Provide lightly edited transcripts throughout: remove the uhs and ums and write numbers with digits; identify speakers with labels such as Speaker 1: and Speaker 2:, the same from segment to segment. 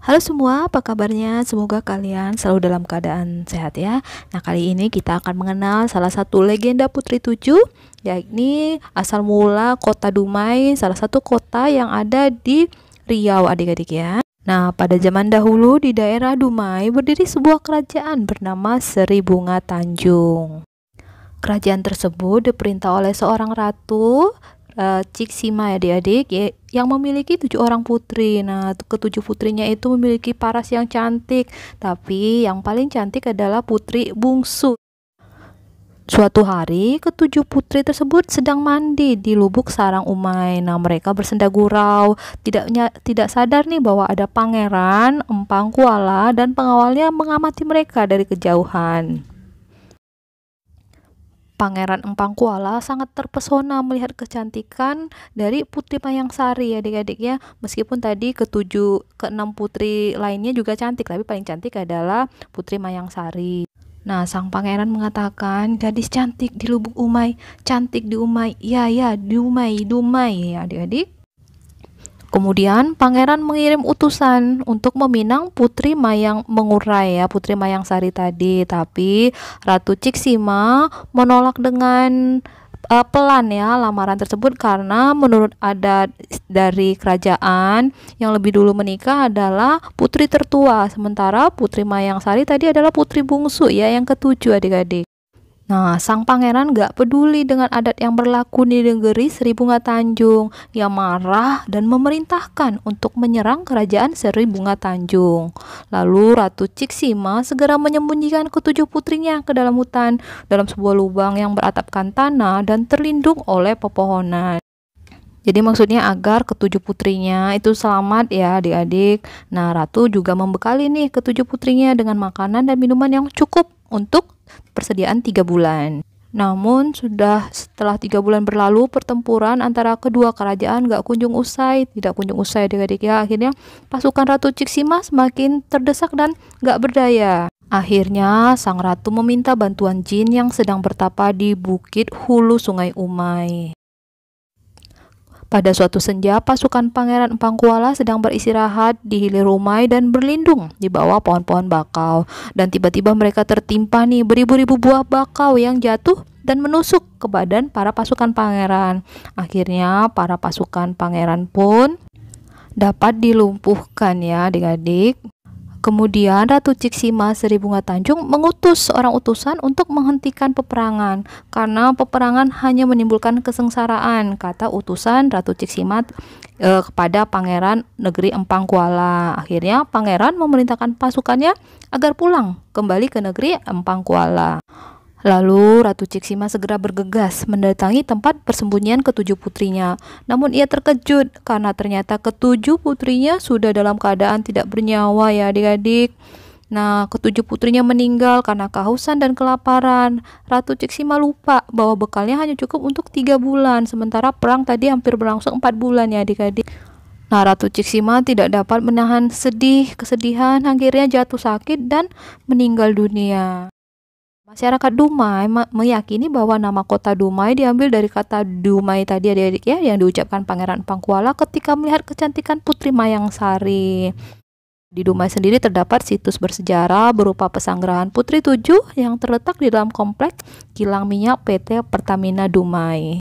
Speaker 1: Halo semua, apa kabarnya? Semoga kalian selalu dalam keadaan sehat ya. Nah, kali ini kita akan mengenal salah satu legenda Putri Tujuh, yakni asal mula kota Dumai, salah satu kota yang ada di Riau adik-adik ya. Nah, pada zaman dahulu di daerah Dumai berdiri sebuah kerajaan bernama Seri Bunga Tanjung. Kerajaan tersebut diperintah oleh seorang ratu, Ciksima ya adik-adik, yang memiliki 7 orang putri. Nah, ketujuh putrinya itu memiliki paras yang cantik, tapi yang paling cantik adalah putri bungsu. Suatu hari, ketujuh putri tersebut sedang mandi di lubuk sarang Umay. Nah, mereka bersenda gurau, tidak sadar nih bahwa ada pangeran Empang Kuala dan pengawalnya mengamati mereka dari kejauhan. Pangeran Empang Kuala sangat terpesona melihat kecantikan dari Putri Mayang Sari adik-adik ya. Meskipun tadi keenam putri lainnya juga cantik, tapi paling cantik adalah Putri Mayang Sari. Nah, sang pangeran mengatakan, gadis cantik di lubuk Umay, cantik di Umay, ya di Umay ya adik-adik. Kemudian pangeran mengirim utusan untuk meminang Putri Mayang Mengurai ya, Putri Mayang Sari tadi. Tapi Ratu Ciksima menolak dengan pelan ya lamaran tersebut, karena menurut adat dari kerajaan yang lebih dulu menikah adalah putri tertua, sementara Putri Mayang Sari tadi adalah putri bungsu ya, yang ketujuh adik-adik. Nah, sang pangeran gak peduli dengan adat yang berlaku di negeri Seri Bunga Tanjung. Ia marah dan memerintahkan untuk menyerang kerajaan Seri Bunga Tanjung. Lalu Ratu Ciksima segera menyembunyikan ketujuh putrinya ke dalam hutan, dalam sebuah lubang yang beratapkan tanah dan terlindung oleh pepohonan. Jadi maksudnya agar ketujuh putrinya itu selamat ya adik-adik. Nah, Ratu juga membekali nih ketujuh putrinya dengan makanan dan minuman yang cukup untuk persediaan 3 bulan. Namun setelah 3 bulan berlalu, pertempuran antara kedua kerajaan tidak kunjung usai adik-adik ya. Akhirnya pasukan Ratu Ciksima semakin terdesak dan gak berdaya. Akhirnya sang ratu meminta bantuan jin yang sedang bertapa di bukit hulu Sungai Umay. Pada suatu senja, pasukan Pangeran Empang Kuala sedang beristirahat di hilir Umay dan berlindung di bawah pohon-pohon bakau. Dan tiba-tiba mereka tertimpa nih beribu-ribu buah bakau yang jatuh dan menusuk ke badan para pasukan pangeran. Akhirnya para pasukan pangeran pun dapat dilumpuhkan ya adik-adik. Kemudian Ratu Ciksima Seri Bunga Tanjung mengutus seorang utusan untuk menghentikan peperangan, karena peperangan hanya menimbulkan kesengsaraan, kata utusan Ratu Ciksima kepada pangeran negeri Empang Kuala. Akhirnya pangeran memerintahkan pasukannya agar pulang kembali ke negeri Empang Kuala. Lalu Ratu Ciksima segera bergegas mendatangi tempat persembunyian ketujuh putrinya. Namun ia terkejut karena ternyata ketujuh putrinya sudah dalam keadaan tidak bernyawa ya adik-adik. Nah, ketujuh putrinya meninggal karena kehausan dan kelaparan. Ratu Ciksima lupa bahwa bekalnya hanya cukup untuk 3 bulan, sementara perang tadi hampir berlangsung 4 bulan ya adik-adik. Nah, Ratu Ciksima tidak dapat menahan kesedihan, akhirnya jatuh sakit dan meninggal dunia. Masyarakat Dumai meyakini bahwa nama kota Dumai diambil dari kata Dumai tadi adik-adik ya, yang diucapkan Pangeran Empang Kuala ketika melihat kecantikan Putri Mayang Sari. Di Dumai sendiri terdapat situs bersejarah berupa Pesanggerahan Putri Tujuh yang terletak di dalam kompleks kilang minyak PT Pertamina Dumai.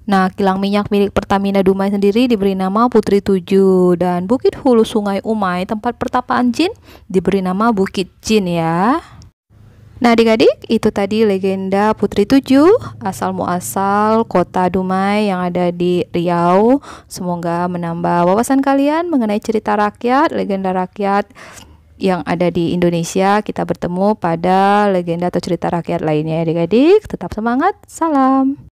Speaker 1: Nah, kilang minyak milik Pertamina Dumai sendiri diberi nama Putri Tujuh, dan bukit hulu Sungai Umay tempat pertapaan jin diberi nama Bukit Jin ya. Nah adik-adik, itu tadi legenda Putri Tujuh asal muasal kota Dumai yang ada di Riau. Semoga menambah wawasan kalian mengenai cerita rakyat, legenda rakyat yang ada di Indonesia. Kita bertemu pada legenda atau cerita rakyat lainnya adik-adik. Tetap semangat, salam.